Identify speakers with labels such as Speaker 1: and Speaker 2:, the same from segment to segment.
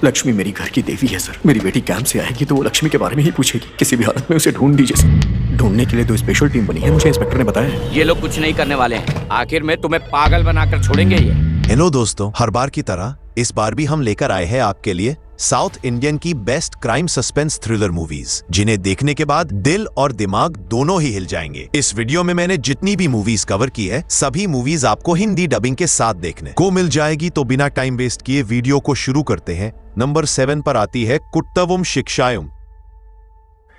Speaker 1: लक्ष्मी मेरी घर की देवी है सर। मेरी बेटी कैंप से आएगी तो वो लक्ष्मी के बारे में ही पूछेगी। किसी भी हालत में उसे ढूंढ दीजिए सर। ढूंढने के लिए तो स्पेशल टीम बनी है, मुझे इंस्पेक्टर ने बताया है।
Speaker 2: ये लोग कुछ नहीं करने वाले हैं। आखिर में तुम्हें पागल बनाकर छोड़ेंगे ये।
Speaker 3: हेलो दोस्तों, हर बार की तरह इस बार भी हम लेकर आए हैं आपके लिए साउथ इंडियन की best crime suspense thriller movies, जिन्हें देखने के बाद दिल और दिमाग दोनों ही हिल जाएंगे। इस वीडियो में मैंने जितनी भी मूवीज कवर की है, सभी मूवीज आपको हिंदी डबिंग के साथ देखने को मिल जाएगी। तो बिना टाइम वेस्ट किए वीडियो को शुरू करते हैं। नंबर 7 पर आती है कुट्टवम शिक्षायुम।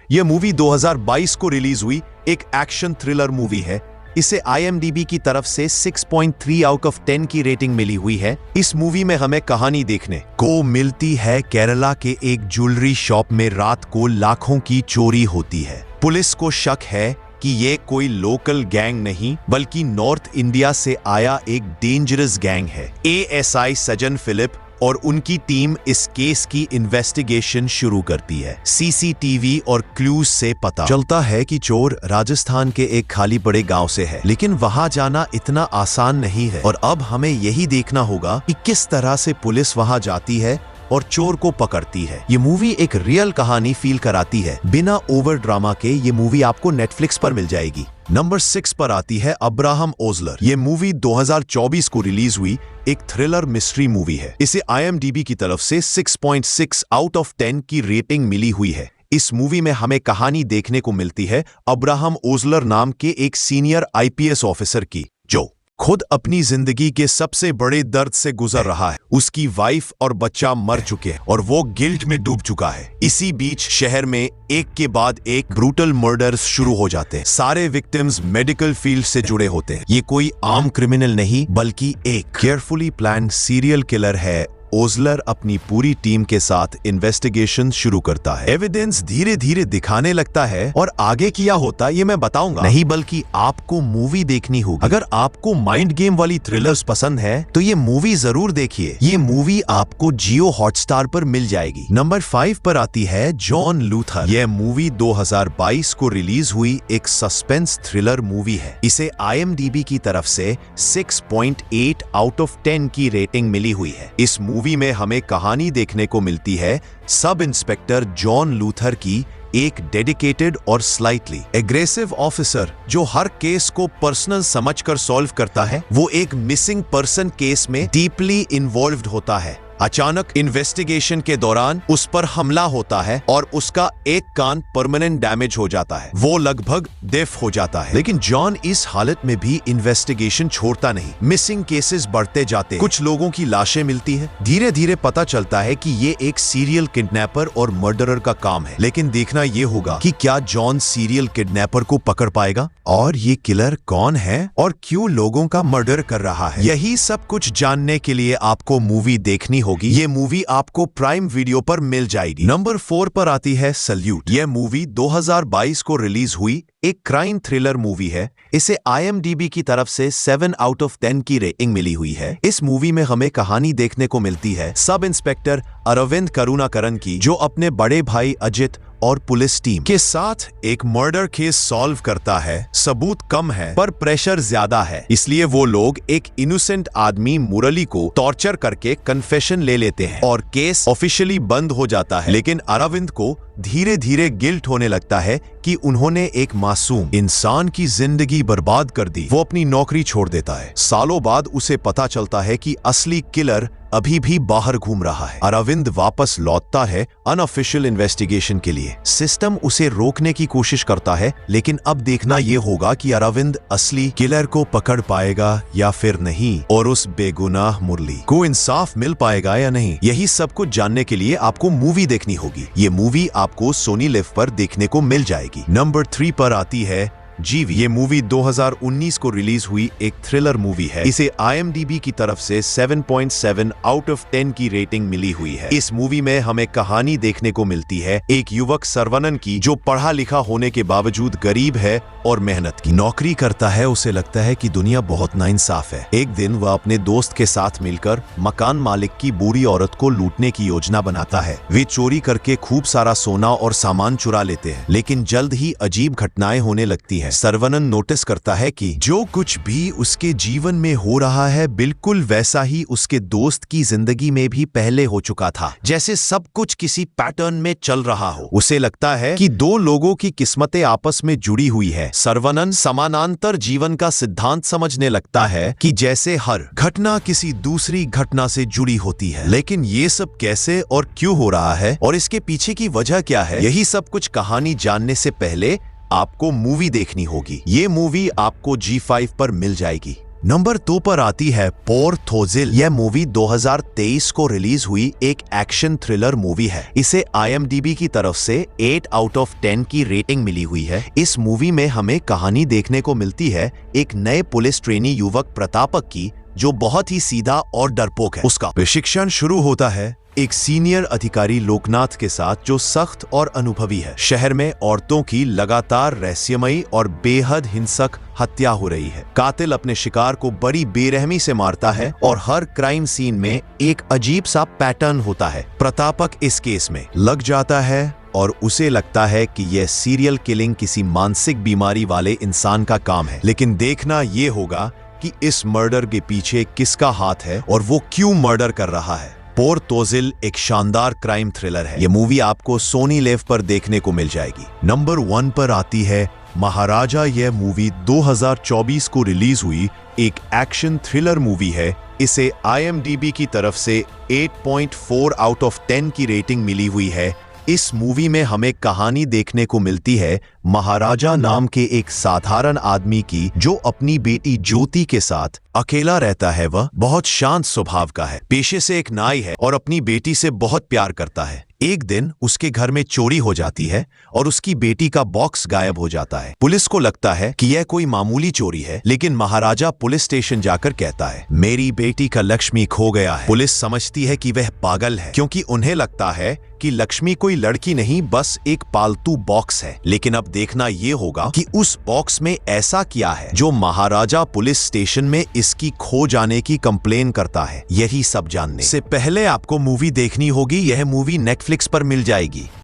Speaker 3: यह मूवी 2022 को रिलीज हुई एक एक्शन थ्रिलर मूवी है। इसे IMDb की तरफ से 6.3 आउट ऑफ 10 की रेटिंग मिली हुई है। इस मूवी में हमें कहानी देखने को मिलती है केरला के एक ज्वेलरी शॉप में रात को लाखों की चोरी होती है। पुलिस को शक है कि ये कोई लोकल गैंग नहीं बल्कि नॉर्थ इंडिया से आया एक डेंजरस गैंग है। ASI सजन फिलिप और उनकी टीम इस केस की इन्वेस्टिगेशन शुरू करती है। CCTV और क्लूज से पता चलता है कि चोर राजस्थान के एक खाली पड़े गांव से है, लेकिन वहां जाना इतना आसान नहीं है और अब हमें यही देखना होगा कि किस तरह से पुलिस वहां जाती है और चोर को पकड़ती है। ये मूवी एक रियल कहानी फील कराती है बिना ओवर ड्रामा के। ये मूवी आपको नेटफ्लिक्स पर मिल जाएगी। नंबर 6 पर आती है अब्राहम ओजलर। ये मूवी 2024 को रिलीज हुई एक थ्रिलर मिस्ट्री मूवी है। इसे IMDb की तरफ से 6.6 आउट ऑफ 10 की रेटिंग मिली हुई है। इस मूवी में हमें कहानी देखने को मिलती है अब्राहम ओजलर नाम के एक सीनियर IPS ऑफिसर की, जो खुद अपनी जिंदगी के सबसे बड़े दर्द से गुजर रहा है। उसकी वाइफ और बच्चा मर चुके हैं और वो गिल्ट में डूब चुका है। इसी बीच शहर में एक के बाद एक ब्रूटल मर्डर्स शुरू हो जाते हैं। सारे विक्टिम्स मेडिकल फील्ड से जुड़े होते हैं। ये कोई आम क्रिमिनल नहीं बल्कि एक केयरफुली प्लान्ड सीरियल किलर है। ओजलर अपनी पूरी टीम के साथ इन्वेस्टिगेशन शुरू करता है। एविडेंस धीरे धीरे दिखाने लगता है और आगे क्या होता है ये मैं बताऊंगा नहीं, बल्कि आपको मूवी देखनी होगी। अगर आपको माइंड गेम वाली थ्रिलर्स पसंद है तो ये मूवी जरूर देखिए। ये मूवी आपको जियो हॉटस्टार पर मिल जाएगी। नंबर 5 पर आती है जॉन लूथर। यह मूवी 2022 को रिलीज हुई एक सस्पेंस थ्रिलर मूवी है। इसे IMDb की तरफ से 6.8 आउट ऑफ 10 की रेटिंग मिली हुई है। इस मूवी में हमें कहानी देखने को मिलती है सब इंस्पेक्टर जॉन लूथर की, एक डेडिकेटेड और स्लाइटली एग्रेसिव ऑफिसर जो हर केस को पर्सनल समझकर सॉल्व करता है। वो एक मिसिंग पर्सन केस में डीपली इन्वॉल्व्ड होता है। अचानक इन्वेस्टिगेशन के दौरान उस पर हमला होता है और उसका एक कान परमानेंट डैमेज हो जाता है। वो लगभग डेफ हो जाता है, लेकिन जॉन इस हालत में भी इन्वेस्टिगेशन छोड़ता नहीं। मिसिंग केसेस बढ़ते जाते हैं, कुछ लोगों की लाशें मिलती हैं। धीरे धीरे पता चलता है कि ये एक सीरियल किडनैपर और मर्डरर का काम है। लेकिन देखना ये होगा कि क्या जॉन सीरियल किडनैपर को पकड़ पाएगा और ये किलर कौन है और क्यों लोगों का मर्डर कर रहा है। यही सब कुछ जानने के लिए आपको मूवी देखनी होगी। ये मूवी आपको प्राइम वीडियो पर मिल जाएगी। नंबर 4 पर आती है सल्यूट। यह मूवी 2022 को रिलीज हुई एक क्राइम थ्रिलर मूवी है। इसे IMDb की तरफ से 7 आउट ऑफ 10 की रेटिंग मिली हुई है। इस मूवी में हमें कहानी देखने को मिलती है सब इंस्पेक्टर अरविंद करुणाकरन की, जो अपने बड़े भाई अजित और पुलिस टीम के साथ एक मर्डर केस सॉल्व करता है। सबूत कम है पर प्रेशर ज्यादा है, इसलिए वो लोग एक इनोसेंट आदमी मुरली को टॉर्चर करके कन्फेशन ले लेते हैं और केस ऑफिशियली बंद हो जाता है। लेकिन अरविंद को धीरे धीरे गिल्ट होने लगता है कि उन्होंने एक मासूम इंसान की जिंदगी बर्बाद कर दी। वो अपनी नौकरी छोड़ देता है। सालों बाद उसे पता चलता है कि असली किलर अभी भी बाहर घूम रहा है। अरविंद वापस लौटता है अनऑफिशियल इन्वेस्टिगेशन के लिए। सिस्टम उसे रोकने की कोशिश करता है, लेकिन अब देखना यह होगा कि अरविंद असली किलर को पकड़ पाएगा या फिर नहीं, और उस बेगुनाह मुरली को इंसाफ मिल पाएगा या नहीं। यही सब कुछ जानने के लिए आपको मूवी देखनी होगी। ये मूवी आपको सोनी लिव पर देखने को मिल जाएगी। नंबर 3 पर आती है जीवी। ये मूवी 2019 को रिलीज हुई एक थ्रिलर मूवी है। इसे IMDb की तरफ से 7.7 आउट ऑफ 10 की रेटिंग मिली हुई है। इस मूवी में हमें कहानी देखने को मिलती है एक युवक सरवनन की, जो पढ़ा लिखा होने के बावजूद गरीब है और मेहनत की नौकरी करता है। उसे लगता है कि दुनिया बहुत नाइंसाफ है। एक दिन वह अपने दोस्त के साथ मिलकर मकान मालिक की बूढ़ी औरत को लूटने की योजना बनाता है। वे चोरी करके खूब सारा सोना और सामान चुरा लेते हैं, लेकिन जल्द ही अजीब घटनाएं होने लगती हैं। है। सर्वनन नोटिस करता है कि जो कुछ भी उसके जीवन में हो रहा है बिल्कुल वैसा ही उसके दोस्त की जिंदगी में भी पहले हो चुका था, जैसे सब कुछ किसी पैटर्न में चल रहा हो। उसे लगता है कि दो लोगों की किस्मतें आपस में जुड़ी हुई है। सर्वनन समानांतर जीवन का सिद्धांत समझने लगता है कि जैसे हर घटना किसी दूसरी घटना से जुड़ी होती है। लेकिन ये सब कैसे और क्यों हो रहा है और इसके पीछे की वजह क्या है, यही सब कुछ कहानी जानने से पहले आपको मूवी देखनी होगी। ये मूवी आपको G5 पर मिल जाएगी। नंबर 2 पर आती है पोर्थोजिल। यह मूवी 2023 को रिलीज हुई एक एक्शन थ्रिलर मूवी है। इसे IMDb की तरफ से 8 आउट ऑफ 10 की रेटिंग मिली हुई है। इस मूवी में हमें कहानी देखने को मिलती है एक नए पुलिस ट्रेनी युवक प्रतापक की, जो बहुत ही सीधा और डरपोक है। उसका प्रशिक्षण शुरू होता है एक सीनियर अधिकारी लोकनाथ के साथ, जो सख्त और अनुभवी है। शहर में औरतों की लगातार रहस्यमयी और बेहद हिंसक हत्या हो रही है। कातिल अपने शिकार को बड़ी बेरहमी से मारता है और हर क्राइम सीन में एक अजीब सा पैटर्न होता है। प्रतापक इस केस में लग जाता है और उसे लगता है कि यह सीरियल किलिंग किसी मानसिक बीमारी वाले इंसान का काम है। लेकिन देखना यह होगा कि इस मर्डर के पीछे किसका हाथ है और वो क्यों मर्डर कर रहा है। पोर्थोजिल एक शानदार क्राइम थ्रिलर है। यह मूवी आपको सोनी लिव पर देखने को मिल जाएगी। नंबर 1 पर आती है महाराजा। यह मूवी 2024 को रिलीज हुई एक एक्शन थ्रिलर मूवी है। इसे IMDb की तरफ से 8.4 आउट ऑफ 10 की रेटिंग मिली हुई है। इस मूवी में हमें कहानी देखने को मिलती है महाराजा नाम के एक साधारण आदमी की, जो अपनी बेटी ज्योति के साथ अकेला रहता है। वह बहुत शांत स्वभाव का है, पेशे से एक नाई है और अपनी बेटी से बहुत प्यार करता है। एक दिन उसके घर में चोरी हो जाती है और उसकी बेटी का बॉक्स गायब हो जाता है। पुलिस को लगता है कि यह कोई मामूली चोरी है, लेकिन महाराजा पुलिस स्टेशन जाकर कहता है, मेरी बेटी का लक्ष्मी खो गया है। पुलिस समझती है कि वह पागल है, क्योंकि उन्हें लगता है कि लक्ष्मी कोई लड़की नहीं, बस एक पालतू बॉक्स है। लेकिन अब देखना यह होगा कि उस बॉक्स में ऐसा क्या है जो महाराजा पुलिस स्टेशन में इसकी खो जाने की कंप्लेन करता है। यही सब जानने से पहले आपको मूवी देखनी होगी। यह मूवी नेटफ्लिक्स पर मिल जाएगी।